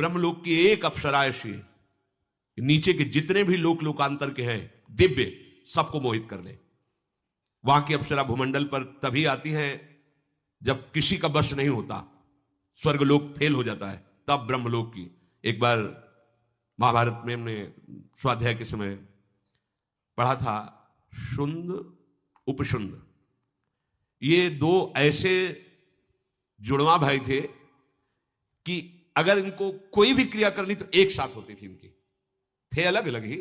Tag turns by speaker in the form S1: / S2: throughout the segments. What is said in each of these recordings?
S1: ब्रह्मलोक की एक अप्सरा ऐसी है, नीचे के जितने भी लोक लोकांतर के हैं दिव्य, सबको मोहित कर ले। वहां की अप्सरा भूमंडल पर तभी आती है जब किसी का वश नहीं होता, स्वर्गलोक फेल हो जाता है, तब ब्रह्मलोक की। एक बार महाभारत में हमने स्वाध्याय के समय पढ़ा था, शुंद उपशुंद, ये दो ऐसे जुड़वा भाई थे कि अगर इनको कोई भी क्रिया करनी तो एक साथ होती थी इनकी, थे अलग अलग ही,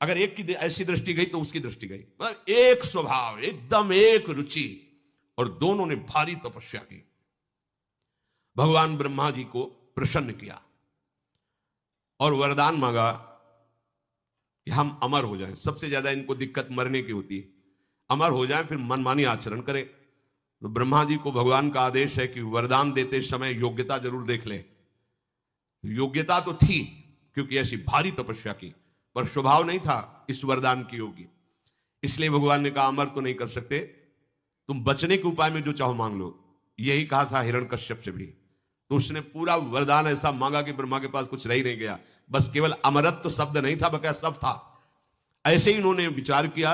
S1: अगर एक की ऐसी दृष्टि गई तो उसकी दृष्टि गई, मतलब एक स्वभाव, एकदम एक रुचि, और दोनों ने भारी तपस्या की, भगवान ब्रह्मा जी को प्रसन्न किया और वरदान मांगा कि हम अमर हो जाएं। सबसे ज्यादा इनको दिक्कत मरने की होती है, अमर हो जाएं फिर मनमानी आचरण करें। तो ब्रह्मा जी को भगवान का आदेश है कि वरदान देते समय योग्यता जरूर देख ले। योग्यता तो थी क्योंकि ऐसी भारी तपस्या की, पर स्वभाव नहीं था इस वरदान की योग्य, इसलिए भगवान ने कहा अमर तो नहीं कर सकते, तुम बचने के उपाय में जो चाहो मांग लो। यही कहा था हिरण्यकश्यप से भी, तो उसने पूरा वरदान ऐसा मांगा कि ब्रह्मा के पास कुछ रह ही नहीं गया, बस केवल अमरत्व शब्द नहीं था, बकाया सब था। ऐसे ही इन्होंने विचार किया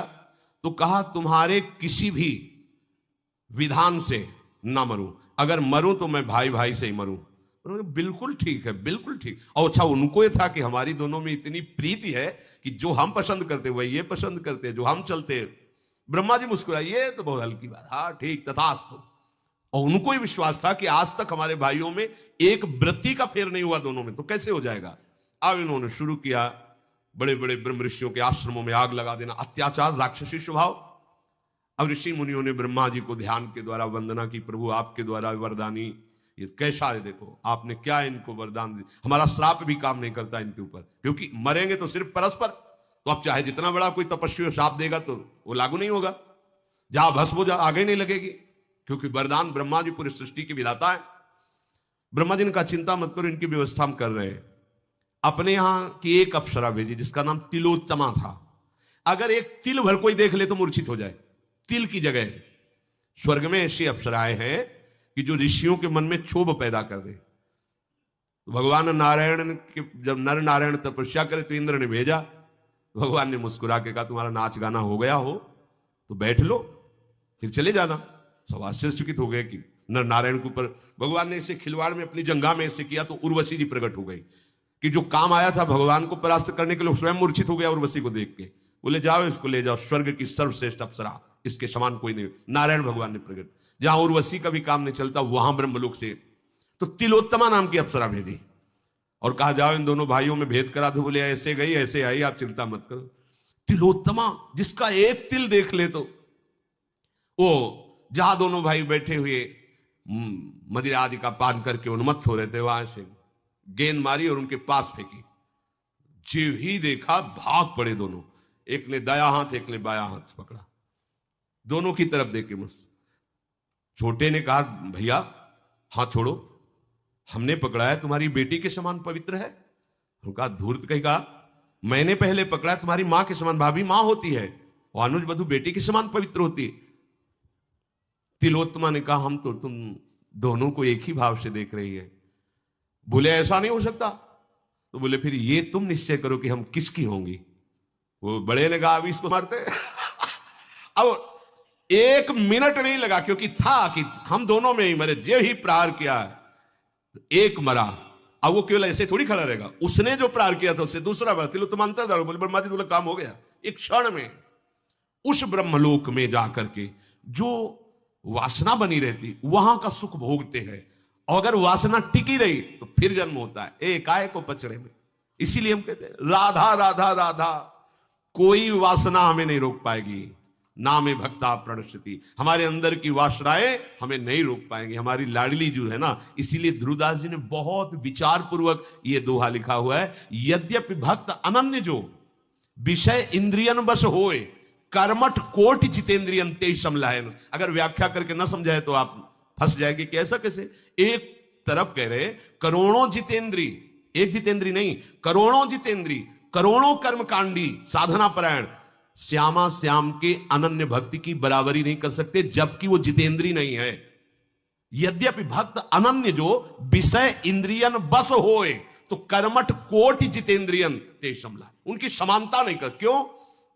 S1: तो कहा तुम्हारे किसी भी विधान से ना मरूं, अगर मरूं तो मैं भाई भाई से ही मरूं। बिल्कुल ठीक है, बिल्कुल ठीक। और अच्छा उनको ये था कि हमारी दोनों में इतनी प्रीति है कि जो हम पसंद करते वही ये पसंद करते, जो हम चलते। ब्रह्मा जी मुस्कुराए, ये तो बहुत हल्की बात, हाँ ठीक, तथास्तु। और उनको ही विश्वास था कि आज तक हमारे भाइयों में एक वृत्ति का फेर नहीं हुआ दोनों में, तो कैसे हो जाएगा। अब इन्होंने शुरू किया बड़े बड़े ब्रह्म ऋषियों के आश्रमों में आग लगा देना, अत्याचार, राक्षसी स्वभाव। अब ऋषि मुनियों ने ब्रह्मा जी को ध्यान के द्वारा वंदना की, प्रभु आपके द्वारा वरदानी ये कैसा है, देखो आपने क्या इनको वरदान दिया, हमारा श्राप भी काम नहीं करता इनके ऊपर, क्योंकि मरेंगे तो सिर्फ परस्पर। तो अब चाहे जितना बड़ा कोई तपस्वी श्राप देगा तो वो लागू नहीं होगा, जहां भस्म हो जा आगे नहीं लगेगी, क्योंकि वरदान ब्रह्मा जी पूरी सृष्टि के विधाता है। ब्रह्मा जी ने कहा चिंता मत करो, इनकी व्यवस्था हम कर रहे हैं। अपने यहां की एक अप्सरा भेजी जिसका नाम तिलोत्तमा था, अगर एक तिल भर कोई देख ले तो मूर्छित हो जाए, तिल की जगह। स्वर्ग में ऐसी अप्सराएं हैं कि जो ऋषियों के मन में क्षोभ पैदा कर दे। तो भगवान नारायण के जब नर नारायण तपस्या करे तो इंद्र ने भेजा, भगवान ने मुस्कुरा के कहा तुम्हारा नाच गाना हो गया हो तो बैठ लो, फिर चले जाना। सब आश्चर्यचकित हो गए कि नर नारायण के ऊपर भगवान ने इसे खिलवाड़ में अपनी जंगा में ऐसे किया। तो उर्वशी जी प्रकट हो गई कि जो काम आया था भगवान को परास्त करने के लिए स्वयं मूर्छित हो गया उर्वशी को देख के। बोले जाओ इसको ले जाओ, स्वर्ग की सर्वश्रेष्ठ अप्सरा, इसके समान कोई नहीं। नारायण भगवान ने प्रकट, जहां उर्वशी का भी काम नहीं चलता वहां ब्रह्मलोक से तो तिलोत्तमा नाम की अप्सरा भेजी और कहा जाओ इन दोनों भाइयों में भेद करा दो। बोले ऐसे गई ऐसे आई, आप चिंता मत करो। तिलोत्तमा जिसका एक तिल देख ले तो वो जहां दोनों भाई बैठे हुए मदिरा आदि का पान करके उन्मत्त हो रहे थे, वहां से गेंद मारी और उनके पास फेंकी। जीव ही देखा भाग पड़े दोनों, एक ने दाया हाथ एक ने बाया हाथ पकड़ा, दोनों की तरफ देख के मस्त। छोटे ने कहा भैया हाथ छोड़ो, हमने पकड़ा है, तुम्हारी बेटी के समान पवित्र है। उनका धूर्त कहेगा मैंने पहले पकड़ा है, तुम्हारी मां के समान, भाभी मां होती है और अनुज बधू बेटी के समान पवित्र होती है। तिलोत्तमा ने कहा हम तो तुम दोनों को एक ही भाव से देख रही है। बोले ऐसा नहीं हो सकता। तो बोले फिर ये तुम निश्चय करो कि हम किसकी होंगी। वो बड़े ने कहा अभी इसको मारते अब एक मिनट नहीं लगा, क्योंकि था कि हम दोनों में ही मरे, जो ही प्रहार किया एक मरा। अब वो केवल ऐसे थोड़ी खड़ा रहेगा, उसने जो प्रहार किया था उससे दूसरा मरा। तिलोत्तमा अंतर बोले ब्रह्मा जी बोले काम हो गया। एक क्षण में उस ब्रह्मलोक में जाकर के जो वासना बनी रहती वहां का सुख भोगते हैं, और अगर वासना टिकी रही तो फिर जन्म होता है एकाए को पचड़े में। इसीलिए हम कहते हैं राधा राधा राधा, कोई वासना हमें नहीं रोक पाएगी, नामे भक्ता प्रणश्यति। हमारे अंदर की वासनाएं हमें नहीं रोक पाएंगे, हमारी लाडली जो है ना। इसीलिए ध्रुवदास जी ने बहुत विचार पूर्वक ये दोहा लिखा हुआ है, यद्यपि भक्त अनन्य जो विषय इंद्रियन बस होए, कर्मठ कोटि जितेंद्रियन ते समलायन। अगर व्याख्या करके न समझाए तो आप फंस जाएंगे कि ऐसा कैसे। एक तरफ कह रहे करोड़ों जितेंद्री, एक जितेंद्री नहीं करोड़ों जितेंद्री, करोड़ों कर्मकांडी साधना परायण श्यामा श्याम के अनन्य भक्ति की बराबरी नहीं कर सकते, जबकि वो जितेंद्री नहीं है। यद्यपि भक्त अनन्य जो विषय इंद्रियन बस होए, तो कर्मठ कोटि जितेंद्रियन ते समला, उनकी समानता नहीं कर। क्यों?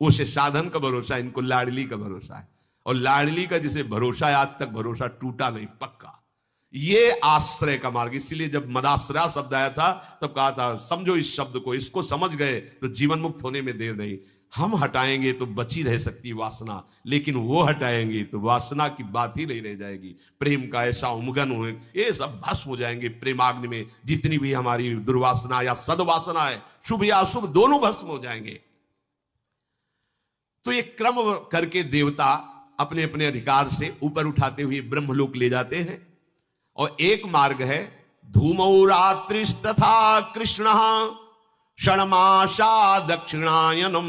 S1: उसे साधन का भरोसा, इनको लाडली का भरोसा है, और लाडली का जिसे भरोसा है आज तक भरोसा टूटा नहीं, पक्का। ये आश्रय का मार्ग। इसलिए जब मदाश्रय शब्द आया था तब कहा था समझो इस शब्द को, इसको समझ गए तो जीवन मुक्त होने में देर नहीं। हम हटाएंगे तो बची रह सकती वासना, लेकिन वो हटाएंगे तो वासना की बात ही नहीं रह जाएगी। प्रेम का ऐसा उमगन हो, ये सब भस्म हो जाएंगे प्रेमाग्नि में। जितनी भी हमारी दुर्वासना या सद्वासना है, शुभ या अशुभ, दोनों भस्म हो जाएंगे। तो ये क्रम करके देवता अपने अपने अधिकार से ऊपर उठाते हुए ब्रह्मलोक ले जाते हैं। और एक मार्ग है धूमौ रात्रिस्तथा कृष्ण षण्मासा दक्षिणायनम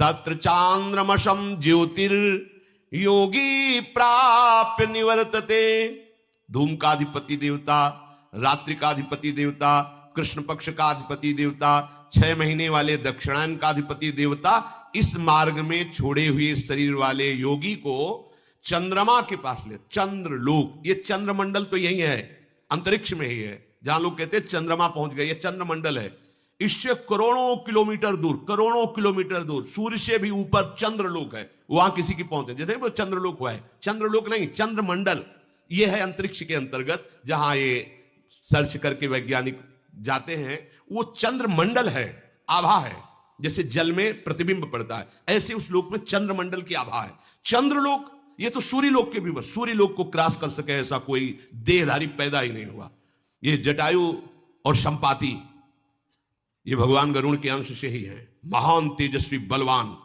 S1: तत्र चांद्रमशम ज्योतिर योगी प्राप्य निवर्तते। धूम का अधिपति देवता, रात्रि का अधिपति देवता, कृष्ण पक्ष का अधिपति देवता, 6 महीने वाले दक्षिणायन का अधिपति देवता इस मार्ग में छोड़े हुए शरीर वाले योगी को चंद्रमा के पास ले। चंद्रलोक, ये चंद्रमंडल तो यही है, अंतरिक्ष में ही है, जहां लोग कहते हैं चंद्रमा पहुंच गए, ये चंद्रमंडल है। इससे करोड़ों किलोमीटर दूर सूर्य से भी ऊपर चंद्रलोक है, वहां किसी की पहुंच है। जैसे वो चंद्रलोक हुआ है, चंद्रलोक नहीं, चंद्रमंडल ये है अंतरिक्ष के अंतर्गत, जहां ये सर्च करके वैज्ञानिक जाते हैं। वो चंद्रमंडल है, आभा है, जैसे जल में प्रतिबिंब पड़ता है, ऐसे उस लोक में चंद्रमंडल की आभा है। चंद्रलोक ये तो सूर्य लोक के भी, बस सूर्य लोक को क्रॉस कर सके ऐसा कोई देहधारी पैदा ही नहीं हुआ। ये जटायु और संपाति ये भगवान गरुड़ के अंश से ही है, महान तेजस्वी बलवान।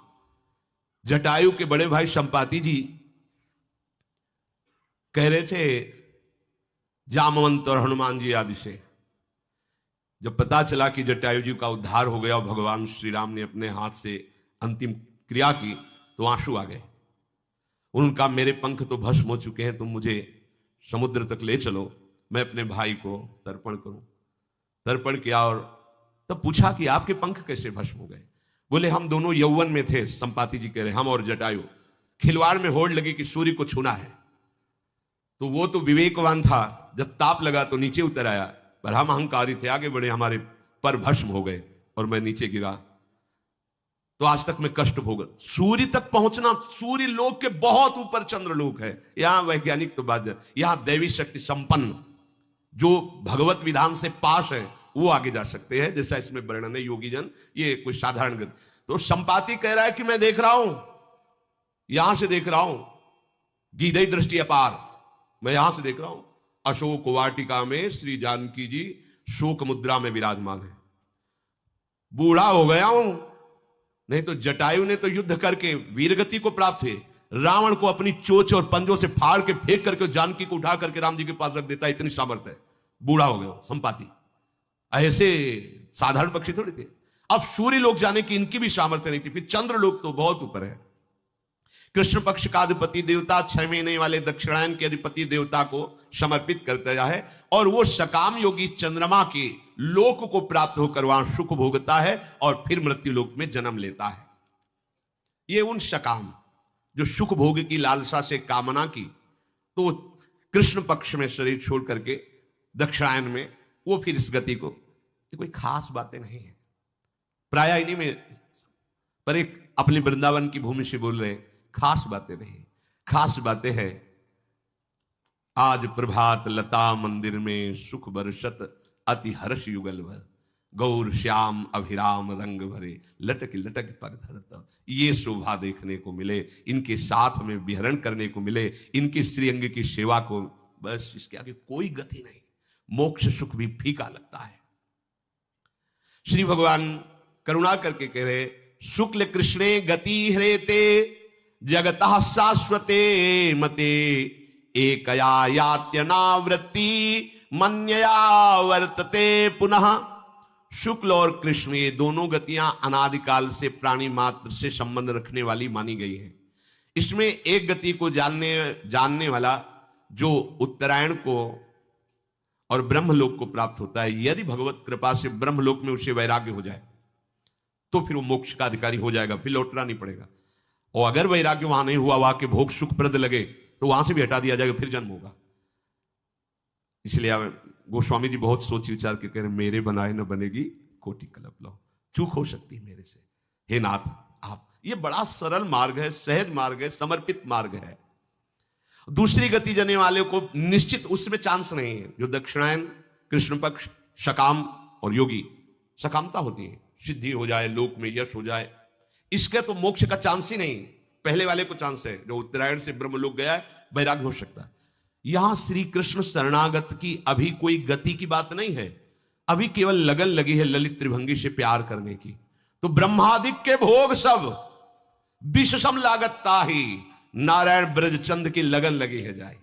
S1: जटायु के बड़े भाई संपाति जी कह रहे थे जामवंत और हनुमान जी आदि से, जब पता चला कि जटायु जी का उद्धार हो गया और भगवान श्री राम ने अपने हाथ से अंतिम क्रिया की, तो आंसू आ गए। उनका मेरे पंख तो भस्म हो चुके हैं, तुम मुझे समुद्र तक ले चलो, मैं अपने भाई को तर्पण करूं। तर्पण किया और तब पूछा कि आपके पंख कैसे भस्म हो गए? बोले हम दोनों यौवन में थे, संपाति जी कह रहे, हम और जटायु खिलवाड़ में होड़ लगी कि सूर्य को छूना है। तो वो तो विवेकवान था, जब ताप लगा तो नीचे उतर आया, पर हम अहंकारी थे, आगे बढ़े, हमारे पर भस्म हो गए और मैं नीचे गिरा, तो आज तक मैं कष्ट भोग। सूर्य तक पहुंचना, सूर्य लोक के बहुत ऊपर चंद्रलोक है। यहां वैज्ञानिक तो बात है, यहां दैवी शक्ति संपन्न जो भगवत विधान से पास है वो आगे जा सकते हैं, जैसा इसमें वर्णन है योगी जन, ये कोई साधारण गति। तो संपाति कह रहा है कि मैं देख रहा हूं, यहां से देख रहा हूं, गीधई दृष्टि अपार, मैं यहां से देख रहा हूं, अशोक वाटिका में श्री जानकी जी शोक मुद्रा में विराजमान है। बूढ़ा हो गया हूं, नहीं तो जटायु ने तो युद्ध करके वीरगति को प्राप्त हुए, रावण को अपनी चोंच और पंजों से फाड़ के फेंक करके जानकी को उठा करके राम जी के पास रख देता, इतनी सामर्थ्य है। बूढ़ा हो गया संपाति, ऐसे साधारण पक्षी थोड़ी थे। अब सूर्य लोक जाने की इनकी भी सामर्थ्य नहीं थी, फिर चंद्र लोक तो बहुत ऊपर है। कृष्ण पक्ष का अधिपति देवता 6 महीने वाले दक्षिणायन के अधिपति देवता को समर्पित करता है, और वो सकाम योगी चंद्रमा के लोक को प्राप्त होकर वहां सुख भोगता है और फिर मृत्यु लोक में जन्म लेता है। ये उन सकाम जो सुख भोग की लालसा से कामना की, तो कृष्ण पक्ष में शरीर छोड़ करके दक्षिणायन में वो फिर इस गति को, कोई खास बातें नहीं है प्राय इन्हीं में, पर एक अपने वृंदावन की भूमि से बोल रहे, खास बातें नहीं, खास बातें हैं। आज प्रभात लता मंदिर में सुख बरसत अति हर्ष युगल भर, गौर श्याम अभिराम रंग भरे लटक लटक पग धरत। ये शोभा देखने को मिले, इनके साथ में विहरण करने को मिले, इनके श्रीअंग की सेवा को, बस इसके आगे कोई गति नहीं। मोक्ष सुख भी फीका लगता है। श्री भगवान करुणा करके कह रहे, शुक्ल कृष्णे गति हरेते जगतः शाश्वते मते एकया यात्यनावृत्ति मन्यया वर्तते पुनः। शुक्ल और कृष्ण ये दोनों गतियां अनादिकाल से प्राणी मात्र से संबंध रखने वाली मानी गई हैं। इसमें एक गति को जानने वाला जो उत्तरायण को और ब्रह्मलोक को प्राप्त होता है, यदि भगवत कृपा से ब्रह्मलोक में उसे वैराग्य हो जाए तो फिर वो मोक्ष का अधिकारी हो जाएगा, फिर लौटना नहीं पड़ेगा। और अगर वैराग्य वहां नहीं हुआ, वहां के भोग सुखप्रद लगे, तो वहां से भी हटा दिया जाएगा, फिर जन्म होगा। इसलिए गोस्वामी जी बहुत सोच विचार के कह रहे, मेरे बनाए न बनेगी कोटि कल्प लो, चूक हो सकती है मेरे से, हे नाथ आप। ये बड़ा सरल मार्ग है, सहज मार्ग है, समर्पित मार्ग है। दूसरी गति जाने वाले को निश्चित उसमें चांस नहीं है। जो दक्षिणायन, कृष्ण पक्ष, सकाम और योगी, सकामता होती है, सिद्धि हो जाए, लोक में यश हो जाए, इसके तो मोक्ष का चांस ही नहीं। पहले वाले को चांस है, जो उत्तरायण से ब्रह्मलोक गया है, वैराग्य हो सकता है। यहां श्री कृष्ण शरणागत की अभी कोई गति की बात नहीं है, अभी केवल लगन लगी है ललित त्रिभंगी से प्यार करने की। तो ब्रह्मादिक के भोग सब विषम लागत ताही, नारायण ब्रजचंद की लगन लगी है जाए।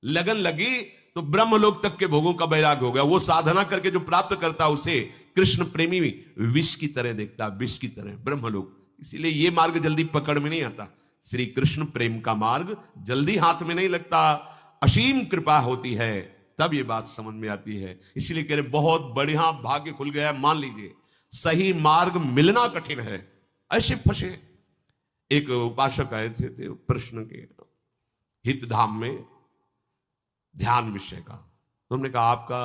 S1: लगन लगी तो ब्रह्मलोक तक के भोगों का वैराग्य हो गया। वो साधना करके जो प्राप्त करता उसे कृष्ण प्रेमी विष की तरह देखता, विष की तरह ब्रह्मलोक। इसीलिए ये मार्ग जल्दी पकड़ में नहीं आता। श्री कृष्ण प्रेम का मार्ग जल्दी हाथ में नहीं लगता, असीम कृपा होती है, तब ये बात समझ में आती है। इसलिए कह रहे बहुत बढ़िया भाग्य खुल गया। मान लीजिए सही मार्ग मिलना कठिन है, ऐसे फंसे। एक उपासक आए थे प्रश्न के हित धाम में ध्यान विषय का। तो हमने कहा आपका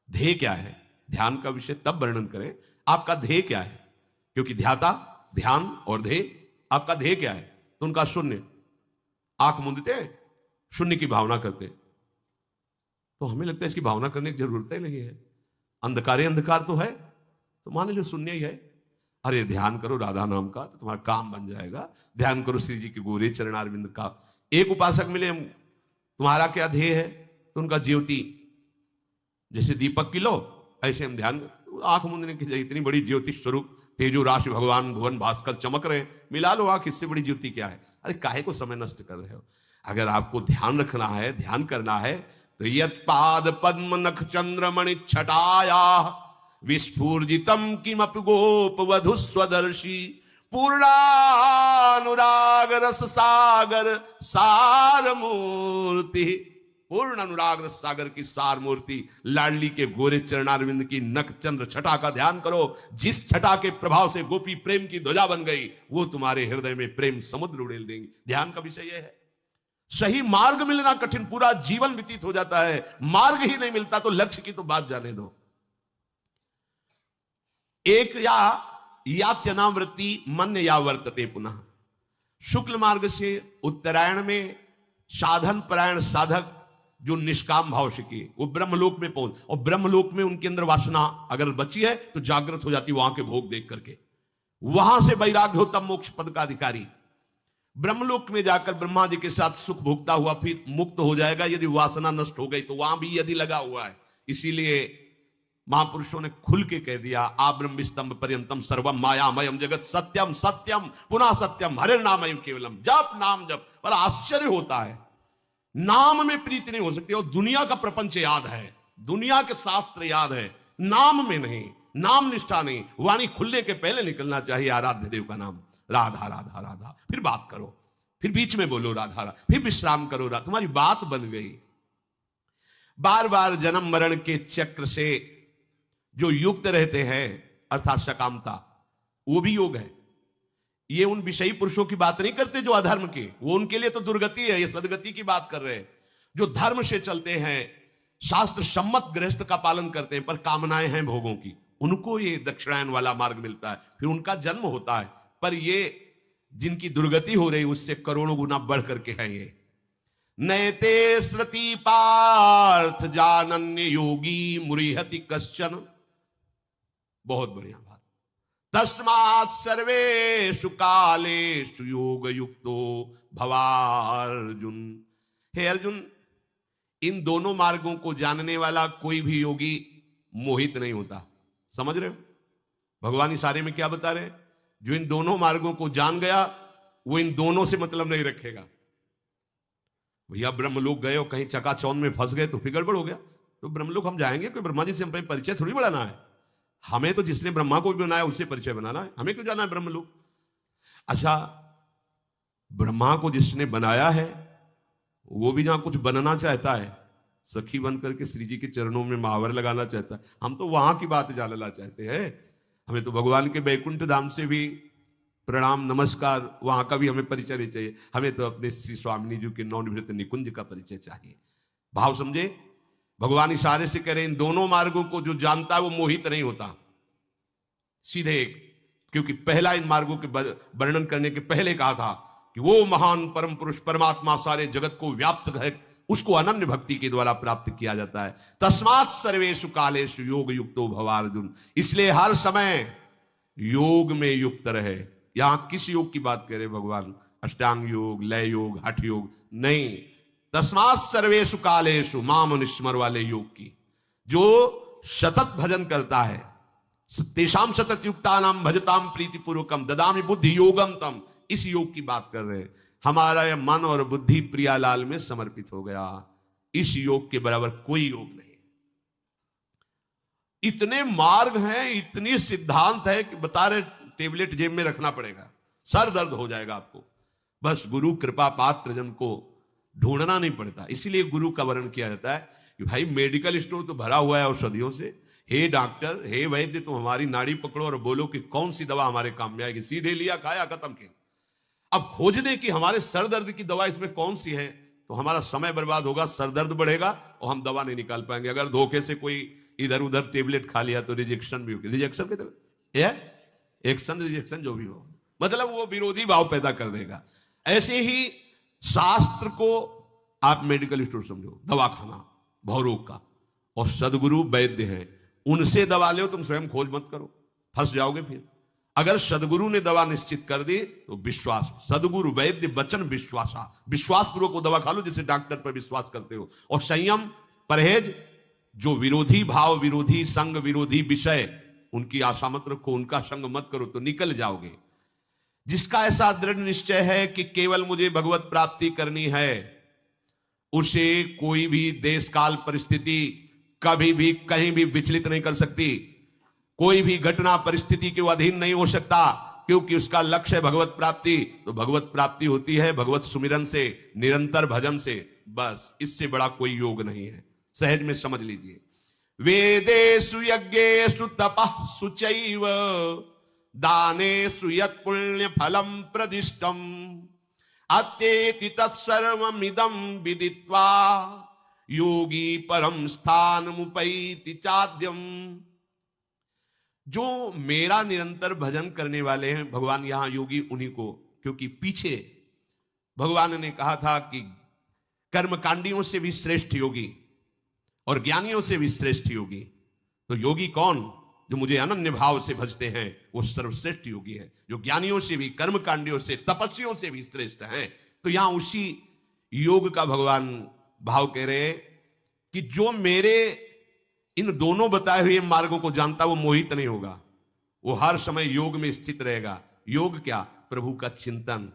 S1: ध्येय क्या है? ध्यान का विषय तब वर्णन करें, आपका ध्येय क्या है? क्योंकि ध्याता, ध्यान और ध्येय, आपका ध्येय क्या है? तो उनका शून्य, आंख मूंदते शून्य की भावना करते। तो हमें लगता है इसकी भावना करने की जरूरत ही नहीं है, अंधकार अंधकार तो है, तो मान लो शून्य ही है। अरे ध्यान करो राधा नाम का तो तुम्हारा काम बन जाएगा, ध्यान करो श्री जी के गोरे चरणारविंद का। एक उपासक मिले, तुम्हारा क्या ध्येय है? तो उनका ज्योति, जैसे दीपक की लो ऐसे हम ध्यान, आंख मूंदने की, इतनी बड़ी ज्योति स्वरूप तेजो राशि भगवान भुवन भास्कर चमक रहे, मिला लो आंख, इससे बड़ी ज्योति क्या है? अरे काहे को समय नष्ट कर रहे हो? अगर आपको ध्यान रखना है, ध्यान करना है, तो यत् पाद पद्म नख चंद्रमणि छटाया विस्फूर्जितम किमपि गोप वधु स्वदर्शी पूर्णानुराग रस सागर सार मूर्ति। पूर्ण अनुराग रस सागर की सार मूर्ति लाडली के गोरे चरणारविंद की नख चंद्र छटा का ध्यान करो। जिस छटा के प्रभाव से गोपी प्रेम की ध्वजा बन गई, वो तुम्हारे हृदय में प्रेम समुद्र उड़ेल देंगे। ध्यान का विषय यह है। सही मार्ग मिलना कठिन, पूरा जीवन व्यतीत हो जाता है, मार्ग ही नहीं मिलता तो लक्ष्य की तो बात जाने दो। एक यात्यनावृत्ति मन या वर्तते पुनः। शुक्ल मार्ग से उत्तरायण में साधन परायण साधक जो निष्काम भाव से किए, वो ब्रह्मलोक में पहुंच, और ब्रह्मलोक में उनके अंदर वासना अगर बची है तो जागृत हो जाती वहां के भोग देख करके। वहां से वैराग्य होता मोक्ष पद का अधिकारी। ब्रह्मलोक में जाकर ब्रह्मा जी के साथ सुख भोगता हुआ फिर मुक्त हो जाएगा, यदि वासना नष्ट हो गई तो। वहां भी यदि लगा हुआ है, इसीलिए महापुरुषों ने खुल के कह दिया, आ ब्रह्म स्तंभ पर्यंतम सर्वम मायामयम जगत सत्यम सत्यम पुनः सत्यम हरे नामयम केवलम। जप नाम जप। पर आश्चर्य होता है, नाम में प्रीति नहीं हो सकती। और दुनिया का प्रपंच याद है, दुनिया के शास्त्र याद है, नाम में नहीं, नाम निष्ठा नहीं। वाणी खुलने के पहले निकलना चाहिए आराध्य देव का नाम, राधा राधा राधा, फिर बात करो, फिर बीच में बोलो राधा राधा, फिर विश्राम करो राधा, तुम्हारी बात बन गई। बार बार जन्म मरण के चक्र से जो युक्त रहते हैं, अर्थात सकामता, वो भी योग है। ये उन विषयी पुरुषों की बात नहीं करते जो अधर्म के, वो उनके लिए तो दुर्गति है। ये सदगति की बात कर रहे हैं। जो धर्म से चलते हैं, शास्त्र सम्मत गृहस्थ का पालन करते हैं, पर कामनाएं हैं भोगों की, उनको ये दक्षिणायन वाला मार्ग मिलता है, फिर उनका जन्म होता है। पर ये जिनकी दुर्गति हो रही उससे करोड़ों गुना बढ़ करके है ये। नैते श्रुति पार्थ जानन्य योगी मुरिहति कश्चन। बहुत बढ़िया बात। तस्मात् सर्वेषु कालेषु योग युक्तो भवार्जुन। हे अर्जुन, इन दोनों मार्गों को जानने वाला कोई भी योगी मोहित नहीं होता। समझ रहे हो? भगवान इशारे में क्या बता रहे हैं? जो इन दोनों मार्गों को जान गया वो इन दोनों से मतलब नहीं रखेगा। भैया ब्रह्मलोक गए और कहीं चकाचौंध में फंस गए तो फिर गड़बड़ हो गया। तो ब्रह्मलोक हम जाएंगे, कोई ब्रह्मा जी से हमें परिचय थोड़ी बढ़ाना है। हमें तो जिसने ब्रह्मा को भी बनाया उससे परिचय बनाना है। हमें क्यों जाना है ब्रह्मलोक? अच्छा, ब्रह्मा को जिसने बनाया है वो भी जहां कुछ बनना चाहता है, सखी बन करके श्री जी के चरणों में महावर लगाना चाहता है। हम तो वहां की बात जानना चाहते हैं। हमें तो भगवान के बैकुंठ धाम से भी प्रणाम नमस्कार, वहां का भी हमें परिचय नहीं चाहिए। हमें तो अपने श्री स्वामिनी जी के नवनिवृत्त निकुंज का परिचय चाहिए। भाव समझे? भगवान इशारे से कह रहे इन दोनों मार्गों को जो जानता है वो मोहित नहीं होता, सीधे एक। क्योंकि पहला इन मार्गों के वर्णन करने के पहले कहा था कि वो महान परम पुरुष परमात्मा सारे जगत को व्याप्त है, उसको अनन्य भक्ति के द्वारा प्राप्त किया जाता है। तस्मात् सर्वेषु कालेषु योग युक्तो भव अर्जुन, इसलिए हर समय योग में युक्त रहे। यहां किस योग की बात करे भगवान? अष्टांग योग, लय योग, हठ योग नहीं, तस्मात् सर्वेषु कालेषु माम अनुस्मर वाले योग की। जो सतत भजन करता है, तेषाम सतत युक्तानाम भजताम प्रीति पूर्वकम ददामि बुद्धि योगम तम, इस योग की बात कर रहे हैं। हमारा यह मन और बुद्धि प्रियालाल में समर्पित हो गया, इस योग के बराबर कोई योग नहीं। इतने मार्ग हैं, इतनी सिद्धांत है कि बता रहे टेबलेट जेब में रखना पड़ेगा, सर दर्द हो जाएगा आपको। बस गुरु कृपा पात्र जन को ढूंढना नहीं पड़ता। इसीलिए गुरु का वर्णन किया जाता है कि भाई मेडिकल स्टोर तो भरा हुआ है औषधियों से, हे डॉक्टर, हे वैद्य, तुम हमारी नाड़ी पकड़ो और बोलो कि कौन सी दवा हमारे काम में आएगी। सीधे लिया, खाया, खत्म किया। अब खोजने की हमारे सर दर्द की दवा इसमें कौन सी है, तो हमारा समय बर्बाद होगा, सर दर्द बढ़ेगा और हम दवा नहीं निकाल पाएंगे। अगर धोखे से कोई इधर उधर टेबलेट खा लिया तो रिजेक्शन भी होगी। रिजेक्शन की तरह एक्शन रिजेक्शन जो भी हो, मतलब वो विरोधी भाव पैदा कर देगा। ऐसे ही शास्त्र को आप मेडिकल स्टोर समझो, दवा खाना भवरोग का, और सदगुरु वैद्य हैं, उनसे दवा लो, तुम स्वयं खोज मत करो, फंस जाओगे। फिर अगर सदगुरु ने दवा निश्चित कर दी तो विश्वास, सदगुरु वैद्य वचन विश्वासा, विश्वास पूर्वक को दवा खा लो जैसे डॉक्टर पर विश्वास करते हो। और संयम, परहेज, जो विरोधी भाव, विरोधी संग, विरोधी विषय, उनकी आशा मत रखो, उनका संग मत करो तो निकल जाओगे। जिसका ऐसा दृढ़ निश्चय है कि केवल मुझे भगवत प्राप्ति करनी है, उसे कोई भी देश काल परिस्थिति कभी भी कहीं भी विचलित नहीं कर सकती। कोई भी घटना परिस्थिति के अधीन नहीं हो सकता, क्योंकि उसका लक्ष्य है भगवत प्राप्ति। तो भगवत प्राप्ति होती है भगवत सुमिरन से, निरंतर भजन से, बस। इससे बड़ा कोई योग नहीं है। सहज में समझ लीजिए। वेदेषु यज्ञेषु तपः शुचैव दानेषु यत् पुण्य फलम प्रदिष्टम अत्येति तत्सर्वमिदं विदित्वा योगी परम स्थानमुपैति चाद्यम। जो मेरा निरंतर भजन करने वाले हैं, भगवान यहां योगी उन्हीं को, क्योंकि पीछे भगवान ने कहा था कि कर्मकांडियों से भी श्रेष्ठ योगी और ज्ञानियों से भी श्रेष्ठ योगी। तो योगी कौन? जो मुझे अनन्य भाव से भजते हैं, वो सर्वश्रेष्ठ योगी है, जो ज्ञानियों से भी, कर्मकांडियों से, तपस्वियों से भी श्रेष्ठ हैं। तो यहां उसी योग का भगवान भाव कह रहे हैं कि जो मेरे इन दोनों बताए हुए मार्गों को जानता, वो मोहित नहीं होगा, वो हर समय योग में स्थित रहेगा। योग क्या? प्रभु का चिंतन,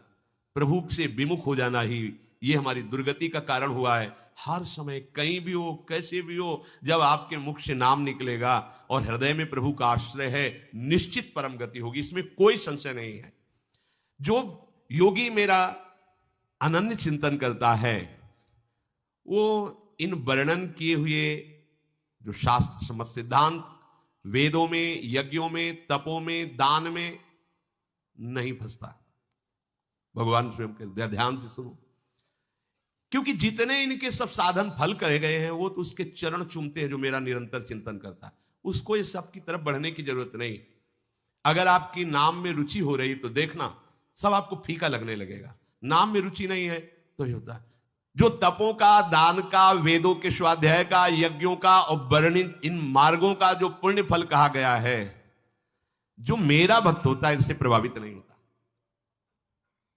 S1: प्रभु से विमुख हो जाना ही ये हमारी दुर्गति का कारण हुआ है। हर समय कहीं भी हो, कैसे भी हो, जब आपके मुख से नाम निकलेगा और हृदय में प्रभु का आश्रय है, निश्चित परम गति होगी, इसमें कोई संशय नहीं है। जो योगी मेरा अनन्य चिंतन करता है, वो इन वर्णन किए हुए जो शास्त्र समझ सिद्धांत, वेदों में, यज्ञों में, तपों में, दान में नहीं फंसता। भगवान स्वयं कहते, ध्यान से सुनो, क्योंकि जितने इनके सब साधन फल करे गए हैं, वो तो उसके चरण चूमते हैं जो मेरा निरंतर चिंतन करता है। उसको ये सब की तरफ बढ़ने की जरूरत नहीं। अगर आपकी नाम में रुचि हो रही तो देखना सब आपको फीका लगने लगेगा। नाम में रुचि नहीं है तो ही होता है। जो तपों का, दान का, वेदों के स्वाध्याय का, यज्ञों का और वर्णित इन मार्गों का जो पुण्य फल कहा गया है, जो मेरा भक्त होता है इससे प्रभावित नहीं होता।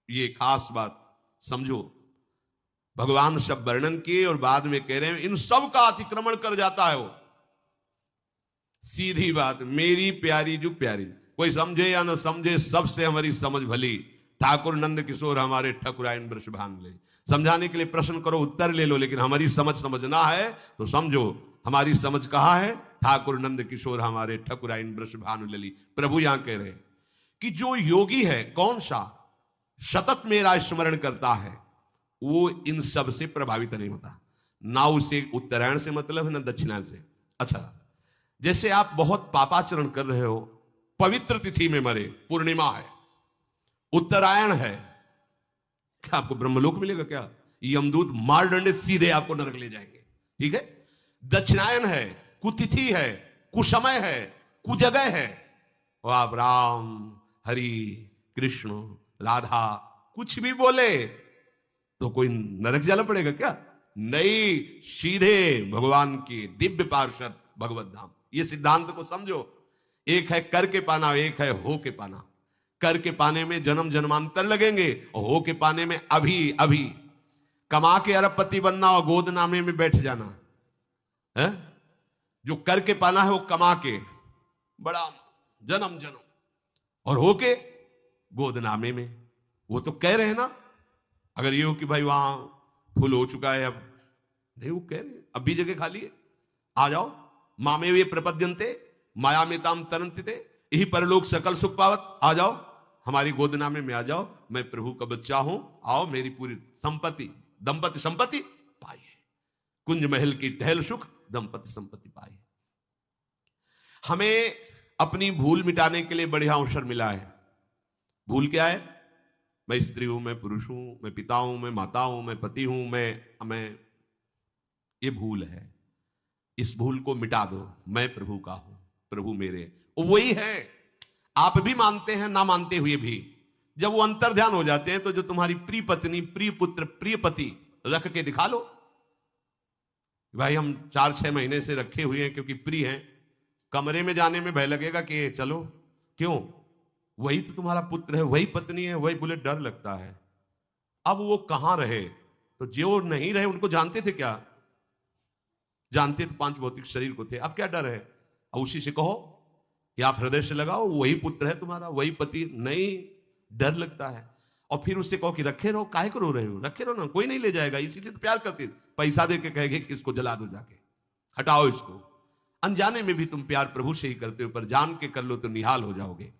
S1: ये खास बात समझो। भगवान सब वर्णन किए और बाद में कह रहे हैं इन सब का अतिक्रमण कर जाता है वो। सीधी बात, मेरी प्यारी जो प्यारी, कोई समझे या न समझे, सबसे हमारी समझ भली। ठाकुर नंद किशोर हमारे ठकुराइन वृषभान ले। समझाने के लिए प्रश्न करो, उत्तर ले लो, लेकिन हमारी समझ समझना है तो समझो। हमारी समझ कहां है? ठाकुर नंद किशोर हमारे ठकुराइन वृषभान लली। प्रभु यहां कह रहे हैं कि जो योगी है, कौन सा सतत मेरा स्मरण करता है, वो इन सब से प्रभावित नहीं होता। ना उसे उत्तरायण से मतलब है, ना दक्षिणायन से। अच्छा, जैसे आप बहुत पापाचरण कर रहे हो, पवित्र तिथि में मरे, पूर्णिमा है, उत्तरायण है, क्या आपको ब्रह्मलोक मिलेगा? क्या यमदूत मार डंडे सीधे आपको नरक ले जाएंगे? ठीक है। दक्षिणायन है, कुतिथि है, कुसमय है, कुजगह है, और आप राम, हरि, कृष्ण, राधा कुछ भी बोले तो कोई नरक जाना पड़ेगा क्या? नहीं, सीधे भगवान की दिव्य पार्षद भगवत धाम। ये सिद्धांत को समझो। एक है कर के पाना, एक है हो के पाना। कर के पाने में जन्म जन्मांतर लगेंगे, और हो के पाने में अभी अभी। कमा के अरबपति बनना और गोद नामे में बैठ जाना है। जो कर के पाना है वो कमा के बड़ा जन्म जन्म, और हो के गोद नामे में। वो तो कह रहे हैं ना, अगर ये हो कि भाई वहां फुल हो चुका है, अब नहीं, वो कह रहे हैं अब भी जगह खाली है, आ जाओ। मामे वे प्रपद्यन्ते माया में ताम तरंते, यही परलोक सकल सुख पावत। आ जाओ हमारी गोदनामे में आ जाओ, मैं प्रभु का बच्चा हूं, आओ मेरी पूरी संपत्ति, दंपति संपत्ति पाई है। कुंज महल की टहल सुख, दंपति संपत्ति पाई है। हमें अपनी भूल मिटाने के लिए बढ़िया अवसर मिला है। भूल क्या है? मैं स्त्री हूं, मैं पुरुष हूं, मैं पिता हूं, मैं माता हूं, मैं पति हूं, मैं ये भूल है। इस भूल को मिटा दो। मैं प्रभु का हूं, प्रभु मेरे। वही है, आप भी मानते हैं ना मानते हुए भी। जब वो अंतर ध्यान हो जाते हैं तो जो तुम्हारी प्रिय पत्नी, प्रिय पुत्र, प्रिय पति रख के दिखा लो। भाई हम 4-6 महीने से रखे हुए हैं क्योंकि प्रिय हैं। कमरे में जाने में भय लगेगा कि चलो, क्यों? वही तो तुम्हारा पुत्र है, वही पत्नी है, वही। बोले डर लगता है। अब वो कहां रहे? तो जो नहीं रहे उनको जानते थे क्या? जानते तो 5 भौतिक शरीर को थे। अब क्या डर है? अब उसी से कहो कि आप हृदय से लगाओ, वही पुत्र है तुम्हारा, वही पति। नहीं, डर लगता है। और फिर उससे कहो कि रखे रहो, काहे को रो रहे हो? रखे रहो ना, कोई नहीं ले जाएगा। इसी से तो प्यार करते, पैसा दे के कहेंगे कि इसको जला दो, जाके हटाओ इसको। अनजाने में भी तुम प्यार प्रभु से ही करते हो, पर जान के कर लो तो निहाल हो जाओगे।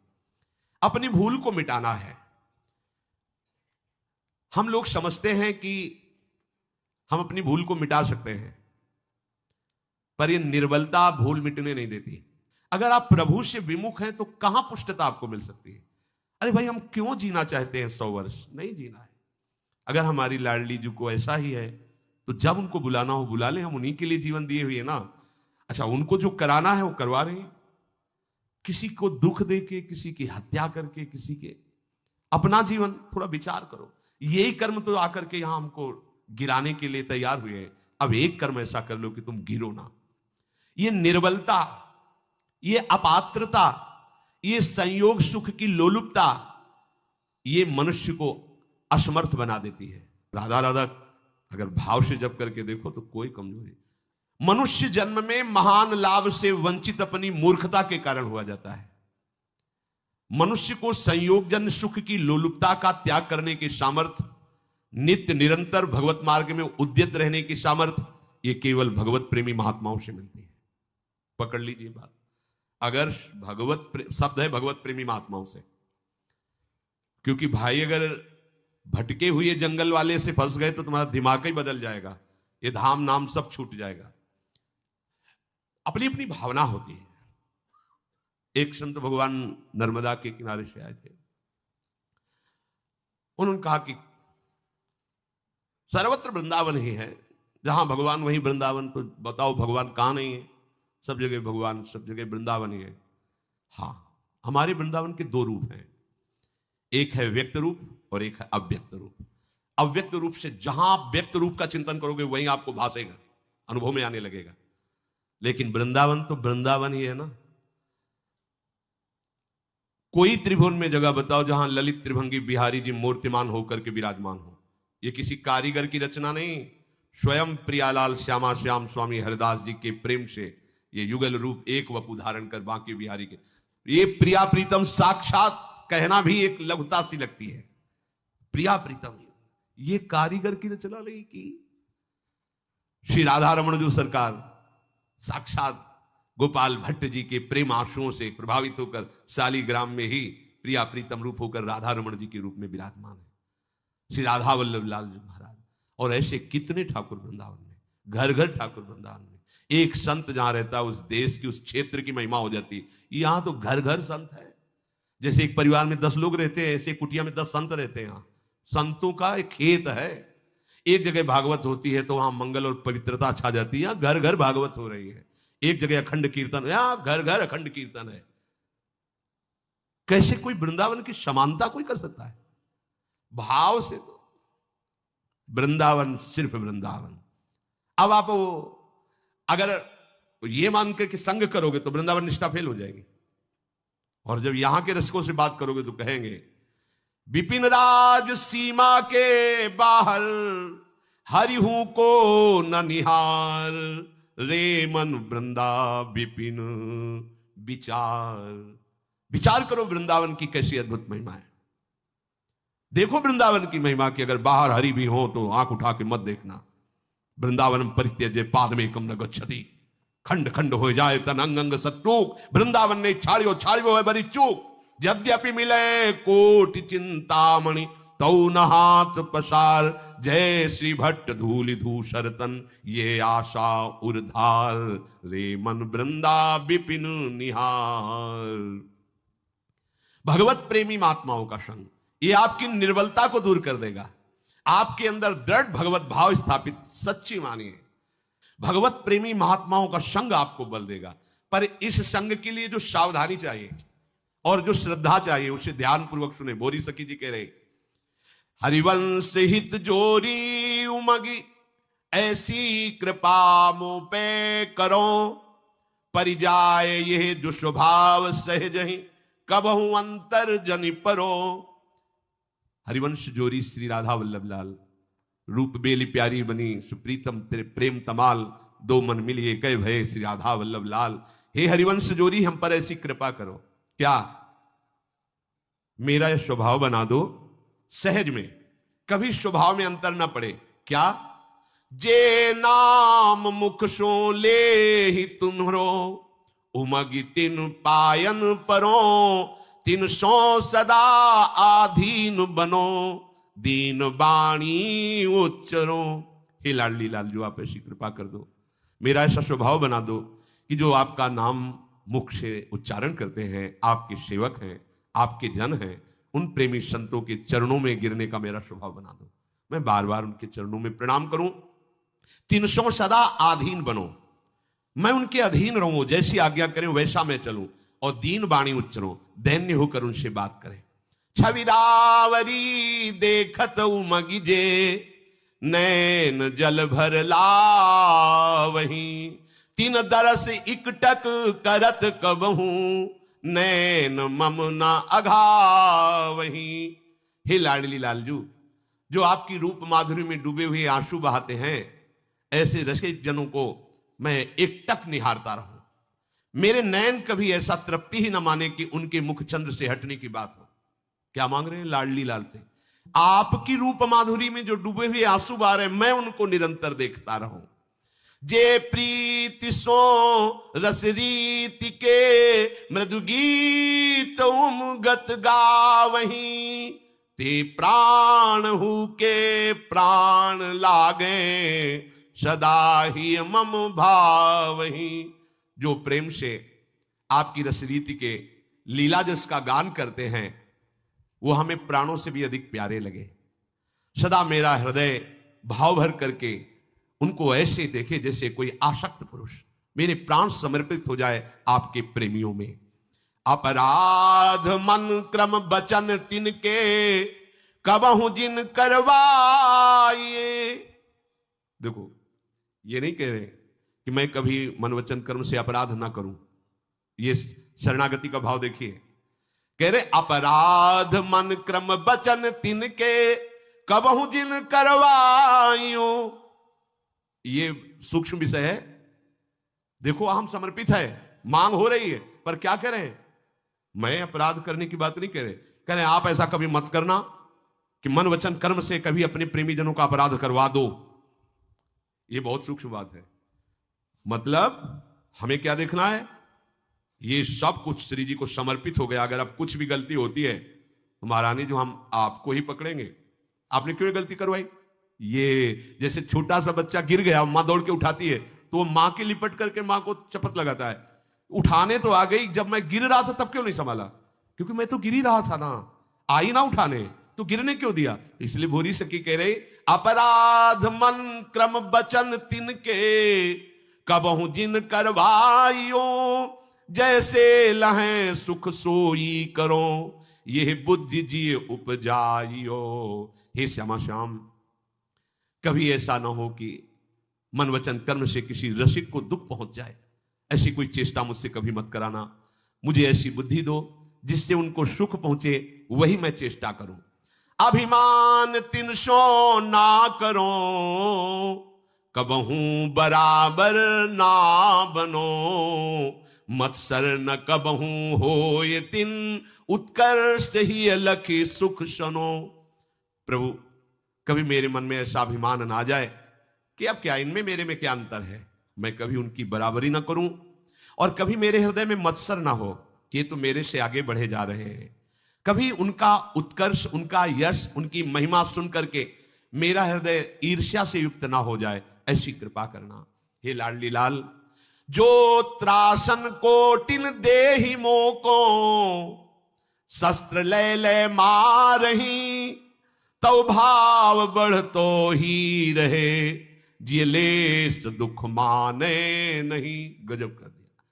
S1: अपनी भूल को मिटाना है। हम लोग समझते हैं कि हम अपनी भूल को मिटा सकते हैं, पर यह निर्बलता भूल मिटने नहीं देती। अगर आप प्रभु से विमुख हैं तो कहां पुष्टता आपको मिल सकती है? अरे भाई हम क्यों जीना चाहते हैं 100 वर्ष? नहीं जीना है। अगर हमारी लाडली जी को ऐसा ही है तो जब उनको बुलाना हो बुला ले, हम उन्हीं के लिए जीवन दिए हुए ना। अच्छा, उनको जो कराना है वो करवा रहे हैं। किसी को दुख देके, किसी की हत्या करके, किसी के अपना जीवन थोड़ा विचार करो। यही कर्म तो आकर के यहां हमको गिराने के लिए तैयार हुए हैं। अब एक कर्म ऐसा कर लो कि तुम गिरो ना। ये निर्बलता, ये अपात्रता, ये संयोग सुख की लोलुपता, ये मनुष्य को असमर्थ बना देती है। राधा राधा अगर भाव से जप करके देखो तो कोई कमजोरी। मनुष्य जन्म में महान लाभ से वंचित अपनी मूर्खता के कारण हुआ जाता है। मनुष्य को संयोगजन्य सुख की लोलुपता का त्याग करने की सामर्थ्य, नित्य निरंतर भगवत मार्ग में उद्यत रहने की सामर्थ्य, ये केवल भगवत प्रेमी महात्माओं से मिलती है। पकड़ लीजिए बात। अगर शब्द है भगवत प्रेमी महात्माओं से, क्योंकि भाई अगर भटके हुए जंगल वाले से फंस गए तो तुम्हारा दिमाग ही बदल जाएगा। ये धाम नाम सब छूट जाएगा। अपनी अपनी भावना होती है। एक संत भगवान नर्मदा के किनारे से आए थे। उन्होंने कहा कि सर्वत्र वृंदावन ही है, जहां भगवान वहीं वृंदावन। तो बताओ भगवान कहां नहीं है? सब जगह भगवान, सब जगह वृंदावन ही है। हाँ, हमारे वृंदावन के 2 रूप हैं। एक है व्यक्त रूप और एक है अव्यक्त रूप। अव्यक्त रूप से जहां आप व्यक्त रूप का चिंतन करोगे वहीं आपको भासेगा, अनुभव में आने लगेगा। लेकिन वृंदावन तो वृंदावन ही है ना। कोई त्रिभुवन में जगह बताओ जहां ललित त्रिभंगी बिहारी जी मूर्तिमान होकर के विराजमान हो। ये किसी कारीगर की रचना नहीं, स्वयं प्रियालाल श्यामा श्याम स्वामी हरिदास जी के प्रेम से ये युगल रूप एक वपु धारण कर बांके बिहारी के, ये प्रिया प्रीतम साक्षात कहना भी एक लघुता सी लगती है। प्रिया प्रीतम, ये कारीगर की रचना नहीं की। श्री राधा रमण जो सरकार साक्षात गोपाल भट्ट जी के प्रेम आंसुओं से प्रभावित होकर शालीग्राम में ही प्रिया प्रीतम रूप होकर राधा रमण जी के रूप में विराजमान है, श्री राधा वल्लभ लाल जी महाराज। और ऐसे कितने ठाकुर वृंदावन में, घर घर ठाकुर वृंदावन में। एक संत जहां रहता है उस देश की, उस क्षेत्र की महिमा हो जाती है। यहां तो घर घर संत है। जैसे एक परिवार में 10 लोग रहते हैं, ऐसे कुटिया में 10 संत रहते हैं। यहां संतों का एक खेत है। एक जगह भागवत होती है तो वहां मंगल और पवित्रता छा जाती है, घर घर भागवत हो रही है। एक जगह अखंड कीर्तन, यहां घर घर अखंड कीर्तन है। कैसे कोई वृंदावन की समानता कोई कर सकता है? भाव से तो वृंदावन सिर्फ वृंदावन। अब आप अगर ये मान के कि संग करोगे तो वृंदावन निष्ठा फेल हो जाएगी, और जब यहां के रसिकों से बात करोगे तो कहेंगे विपिन राज सीमा के बाहर हरिहू को न निहार, रे मन वृंदा विपिन विचार। विचार करो वृंदावन की कैसी अद्भुत महिमा है। देखो वृंदावन की महिमा की, अगर बाहर हरि भी हो तो आंख उठा के मत देखना। वृंदावन परित्यज्य पादमेकम न गच्छति, खंड खंड हो जाए तन अंग अंग सत्रूक। वृंदावन ने छाड़ियो छाड़ियो है बड़ी चूक, यद्यपि मिले कोटि चिंतामणि तौ न हाथ पसार। जय श्री भट्ट धूलि धूसर तन ये आशा उर्धार, रे मन वृंदा विपिन निहार। भगवत प्रेमी महात्माओं का संग ये आपकी निर्बलता को दूर कर देगा, आपके अंदर दृढ़ भगवत भाव स्थापित। सच्ची मानिए, भगवत प्रेमी महात्माओं का संग आपको बल देगा। पर इस संग के लिए जो सावधानी चाहिए और जो श्रद्धा चाहिए उसे ध्यान पूर्वक सुने। बोरी सखी जी कह रहे, हरिवंश हित जोरी उमगी ऐसी कृपा मुँह पे करो, परिजाय यह जो स्वभाव सहज ही कबहू अंतर जनि परो। हरिवंश जोरी श्री राधा वल्लभ लाल, रूप बेली प्यारी बनी सुप्रीतम तेरे प्रेम तमाल, दो मन मिलिए कह भय श्री राधा वल्लभ लाल। हे हरिवंश जोरी हम पर ऐसी कृपा करो, क्या मेरा यह स्वभाव बना दो सहज में, कभी स्वभाव में अंतर ना पड़े। क्या जे नाम मुख सो ले ही तुम्हरो, उमगी तिन पायन परो, तिन सो सदा आधीन बनो, दीन बाणी उच्चरो। हे लाडली लाल जो आप ऐसी कृपा कर दो, मेरा ऐसा स्वभाव बना दो कि जो आपका नाम मुख से उच्चारण करते हैं, आपके सेवक हैं, आपके जन हैं, उन प्रेमी संतों के चरणों में गिरने का मेरा स्वभाव बना दो। मैं बार बार उनके चरणों में प्रणाम करूं। 300 सदा आधीन बनो, मैं उनके अधीन रहूं, जैसी आज्ञा करें वैसा मैं चलूं, और दीन बाणी उच्चरो, दैन्य होकर उनसे बात करें। छविदावरी देखत उमगी जे, नैन जल भर लावही, तीन दरस इकटक करत कबहू, नैन मम न अघावही। हे लाडली लालजू, जो आपकी रूप माधुरी में डूबे हुए आंसू बहाते हैं, ऐसे रसिक जनों को मैं एकटक निहारता रहूं। मेरे नैन कभी ऐसा तृप्ति ही न माने कि उनके मुख चंद्र से हटने की बात हो। क्या मांग रहे हैं लाडली लाल से? आपकी रूप माधुरी में जो डूबे हुए आंसू बहा रहे हैं, मैं उनको निरंतर देखता रहूं। जे प्रीति सो रस रीति के, मृदु गीत उमगत गावही, ते प्राण हु के प्राण लागे, सदा ही मम भावही। जो प्रेम से आपकी रसरीति के लीला जिसका गान करते हैं, वो हमें प्राणों से भी अधिक प्यारे लगे। सदा मेरा हृदय भाव भर करके उनको ऐसे देखे जैसे कोई आसक्त पुरुष, मेरे प्राण समर्पित हो जाए आपके प्रेमियों में। अपराध मन क्रम बचन तिनके, कबहु जिन करवाइए। देखो, ये नहीं कह रहे कि मैं कभी मन वचन कर्म से अपराध ना करूं, ये शरणागति का भाव देखिए। कह रहे अपराध मन क्रम बचन तिनके, कबहु जिन करवाइयो। ये सूक्ष्म विषय है। देखो, हम समर्पित है, मांग हो रही है, पर क्या कह रहे हैं? मैं अपराध करने की बात नहीं कह रहे, कह रहे आप ऐसा कभी मत करना कि मन वचन कर्म से कभी अपने प्रेमी जनों का अपराध करवा दो। ये बहुत सूक्ष्म बात है। मतलब हमें क्या देखना है? ये सब कुछ श्री जी को समर्पित हो गया। अगर अब कुछ भी गलती होती है तो महारानी जो हम आपको ही पकड़ेंगे। आपने क्यों गलती करवाई? ये जैसे छोटा सा बच्चा गिर गया, मां दौड़ के उठाती है तो वो मां के लिपट करके मां को चपत लगाता है। उठाने तो आ गई, जब मैं गिर रहा था तब क्यों नहीं संभाला? क्योंकि मैं तो गिर ही रहा था ना, आई ना उठाने। तो गिरने क्यों दिया? तो इसलिए भोरी सखी कह रहे, अपराध मन क्रम बचन तिनके, कबहू जिन करवाइयो, जैसे लहें सुख सोई करो, यह बुद्धि जिये उपजाइयो। हे श्यामा श्याम, कभी ऐसा ना हो कि मन वचन कर्म से किसी रसिक को दुख पहुंच जाए, ऐसी कोई चेष्टा मुझसे कभी मत कराना। मुझे ऐसी बुद्धि दो जिससे उनको सुख पहुंचे, वही मैं चेष्टा करूं। अभिमान तिनसो ना करो, कबहू बराबर ना बनो, मत्सर न कबहू हो ये तिन, उत्कर्ष ही अलखी सुख सनो। प्रभु, कभी मेरे मन में ऐसा अभिमान ना जाए कि अब क्या इनमें मेरे में क्या अंतर है, मैं कभी उनकी बराबरी ना करूं, और कभी मेरे हृदय में मत्सर ना हो कि ये तो मेरे से आगे बढ़े जा रहे हैं। कभी उनका उत्कर्ष, उनका यश, उनकी महिमा सुन करके मेरा हृदय ईर्ष्या से युक्त ना हो जाए, ऐसी कृपा करना। हे लाडली लाल, जो त्रासन कोटिन देहि मोको, शस्त्र ले ले मारही, तो भाव बढ़ तो ही रहे, जियलेश दुख माने नहीं। गजब कर दिया।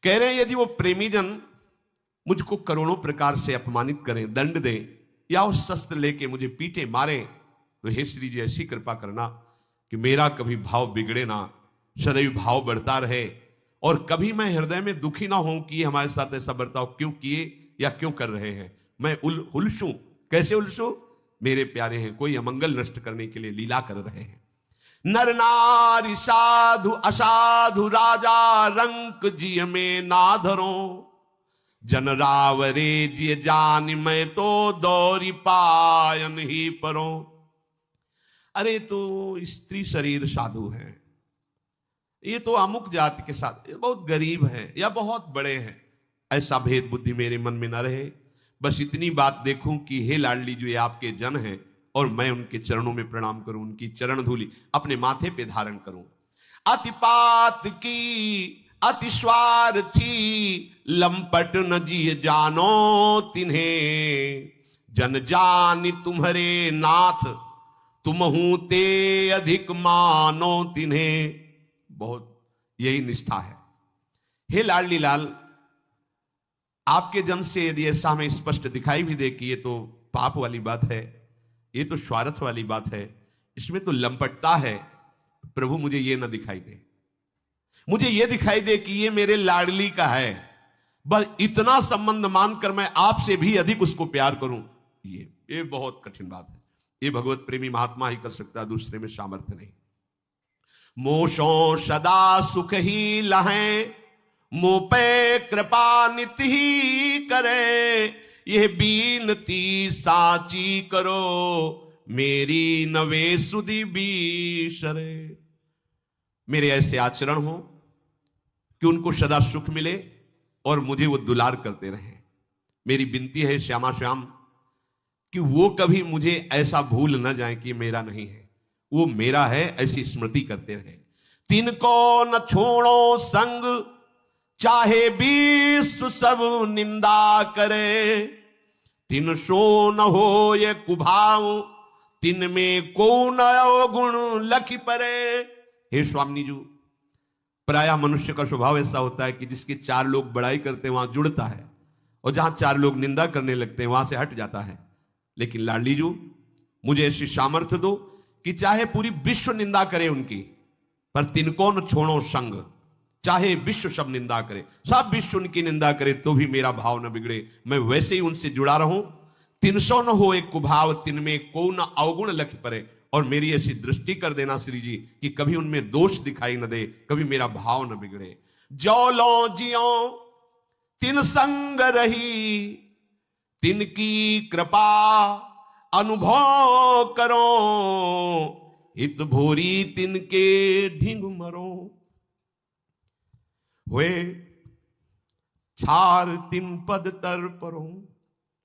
S1: कह रहे हैं यदि वो प्रेमी जन मुझको करोड़ों प्रकार से अपमानित करें, दंड दें, या उस शस्त्र लेके मुझे पीटे मारें, तो हे श्री जी ऐसी कृपा करना कि मेरा कभी भाव बिगड़े ना, सदैव भाव बढ़ता रहे, और कभी मैं हृदय में दुखी ना हूं कि ये हमारे साथ ऐसा बर्ताव क्यों किए या क्यों कर रहे हैं। मैं उलझूं। कैसे उलझूं? मेरे प्यारे हैं, कोई अमंगल नष्ट करने के लिए लीला कर रहे हैं। नर नारी साधु असाधु राजा रंक जिय में ना धरो, जन रावरे जिय जान मैं तो दौरी पायन ही परो। अरे तो स्त्री शरीर साधु है, ये तो अमुक जाति के साथ, बहुत गरीब है या बहुत बड़े हैं, ऐसा भेद बुद्धि मेरे मन में न रहे। बस इतनी बात देखूं कि हे लाडली जो ये आपके जन हैं, और मैं उनके चरणों में प्रणाम करूं, उनकी चरण धूलि अपने माथे पे धारण करूं। अतिपात की अति स्वार्थी, लंपट न जिय जानो तिन्हें, जन जानि तुम्हारे नाथ, तुमहू ते अधिक मानो तिन्हें। बहुत यही निष्ठा है। हे लाडली लाल, आपके जन से यदि ऐसा हमें स्पष्ट दिखाई भी दे कि ये तो पाप वाली बात है, ये तो स्वार्थ वाली बात है, इसमें तो लंपटता है, प्रभु मुझे ये ना दिखाई दे। मुझे ये दिखाई दे कि ये मेरे लाडली का है, बस इतना संबंध मानकर मैं आपसे भी अधिक उसको प्यार करूं, ये बहुत कठिन बात है। ये भगवत प्रेमी महात्मा ही कर सकता है, दूसरे में सामर्थ्य नहीं। मोशो सदा सुख ही लहें, मुंह पे कृपा नित ही करे, यह बीनती साची करो, मेरी नवे सुधि बीसरे। मेरे ऐसे आचरण हो कि उनको सदा सुख मिले और मुझे वो दुलार करते रहे। मेरी विनती है श्यामा श्याम कि वो कभी मुझे ऐसा भूल न जाए कि मेरा नहीं है, वो मेरा है, ऐसी स्मृति करते रहे। तिनको न छोड़ो संग, चाहे विश्व सब निंदा करे, तिन सो न हो ये कुभाव, तिन में को न गुण लखी परे। हे स्वामी जी, प्रायः मनुष्य का स्वभाव ऐसा होता है कि जिसके चार लोग बड़ाई करते हैं वहां जुड़ता है, और जहां चार लोग निंदा करने लगते हैं वहां से हट जाता है। लेकिन लाडली जी, मुझे ऐसी सामर्थ्य दो कि चाहे पूरी विश्व निंदा करे उनकी, पर तिनको न छोड़ो संग। चाहे विश्व सब निंदा करे, सब विश्व उनकी निंदा करे, तो भी मेरा भाव न बिगड़े, मैं वैसे ही उनसे जुड़ा रहूं। तिनसो न हो एक कुभाव, तिन में को न अवगुण लख परे। और मेरी ऐसी दृष्टि कर देना श्री जी कि कभी उनमें दोष दिखाई न दे, कभी मेरा भाव न बिगड़े। जो लो जियो तिन संग रही, तिनकी कृपा अनुभव करो, हित भोरी तिनके ढींग मरो। हुए छार तिन पद तर परो।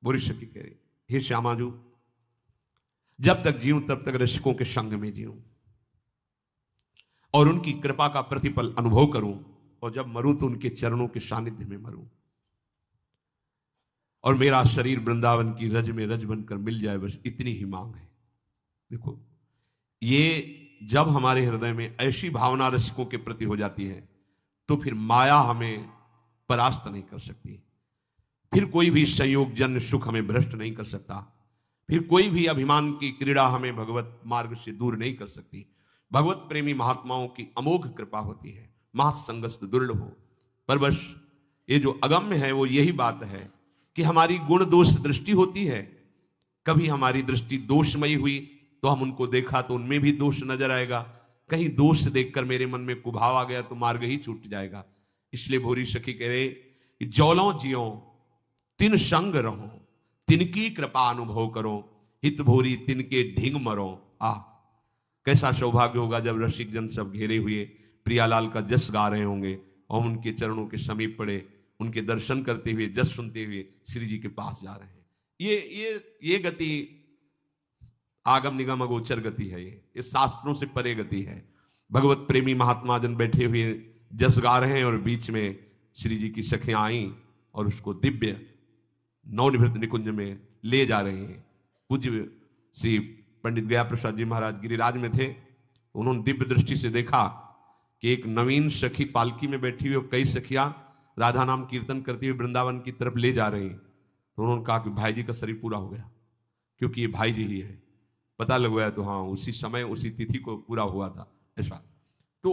S1: बुरी शक्ति कहे, हे श्यामाजू, जब तक जीऊं तब तक रसिकों के संग में जीऊं और उनकी कृपा का प्रतिफल अनुभव करूं, और जब मरूं तो उनके चरणों के सानिध्य में मरूं। और मेरा शरीर वृंदावन की रज में रज बनकर मिल जाए, बस इतनी ही मांग है। देखो, ये जब हमारे हृदय में ऐसी भावना रसिकों के प्रति हो जाती है तो फिर माया हमें परास्त नहीं कर सकती, फिर कोई भी संयोग जन्य सुख हमें भ्रष्ट नहीं कर सकता, फिर कोई भी अभिमान की क्रीड़ा हमें भगवत मार्ग से दूर नहीं कर सकती। भगवत प्रेमी महात्माओं की अमोघ कृपा होती है, महत्संगस्त दुर्लभ हो। पर बस ये जो अगम्य है वो यही बात है कि हमारी गुण दोष दृष्टि होती है। कभी हमारी दृष्टि दोषमयी हुई तो हम उनको देखा तो उनमें भी दोष नजर आएगा, कहीं दोष देखकर मेरे मन में कुभाव आ गया तो मार्ग ही छूट जाएगा। इसलिए भोरी सखी कह रहे कि जौलों जियो तिन संग रहो, तिनकी कृपा अनुभव करो, हित भोरी तिनके ढिंग मरो। कैसा सौभाग्य होगा जब रसिक जन सब घेरे हुए प्रियालाल का जस गा रहे होंगे और उनके चरणों के समीप पड़े, उनके दर्शन करते हुए जस सुनते हुए श्री जी के पास जा रहे हैं। ये गति आगम निगम अगोचर गति है, ये शास्त्रों से परे गति है। भगवत प्रेमी महात्मा जन बैठे हुए जस गा रहे हैं और बीच में श्री जी की सखियां आई और उसको दिव्य नवनिवृत्त निकुंज में ले जा रहे हैं। पूज्य श्री पंडित गया प्रसाद जी महाराज गिरिराज में थे, उन्होंने दिव्य दृष्टि से देखा कि एक नवीन सखी पालकी में बैठी हुई और कई सखियां राधा नाम कीर्तन करती हुई वृंदावन की तरफ ले जा रही हैं। तो उन्होंने कहा कि भाई जी का शरीर पूरा हो गया, क्योंकि ये भाई जी ही है। पता लगवाया तो हाँ, उसी समय उसी तिथि को पूरा हुआ था ऐसा। तो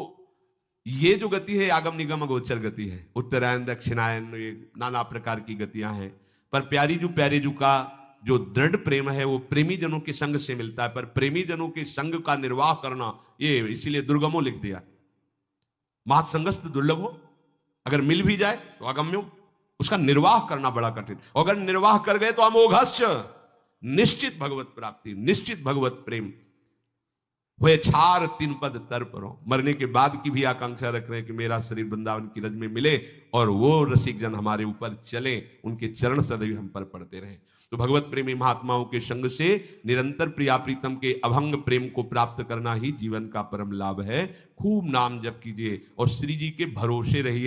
S1: ये जो गति है आगम निगम अगोचर गति है। उत्तरायण दक्षिणायन ये नाना प्रकार की गतियां हैं, पर प्यारी जो प्यारे जो का जो दृढ़ प्रेम है वो प्रेमी जनों के संग से मिलता है। पर प्रेमी जनों के संग का निर्वाह करना ये इसीलिए दुर्गमो लिख दिया, महत्संगस्त दुर्लभ हो। अगर मिल भी जाए तो अगम्यो, उसका निर्वाह करना बड़ा कठिन। अगर निर्वाह कर गए तो अमोघस्य, निश्चित भगवत प्राप्ति, निश्चित भगवत प्रेम हुए। छार तीन पद तर परो, मरने के बाद की भी आकांक्षा रख रहे हैं कि मेरा शरीर वृंदावन की रज में मिले और वो रसिक जन हमारे ऊपर चले, उनके चरण सदैव हम पर पड़ते रहे। तो भगवत प्रेमी महात्माओं के संग से निरंतर प्रिया प्रीतम के अभंग प्रेम को प्राप्त करना ही जीवन का परम लाभ है। खूब नाम जप कीजिए और श्री जी के भरोसे रहिए।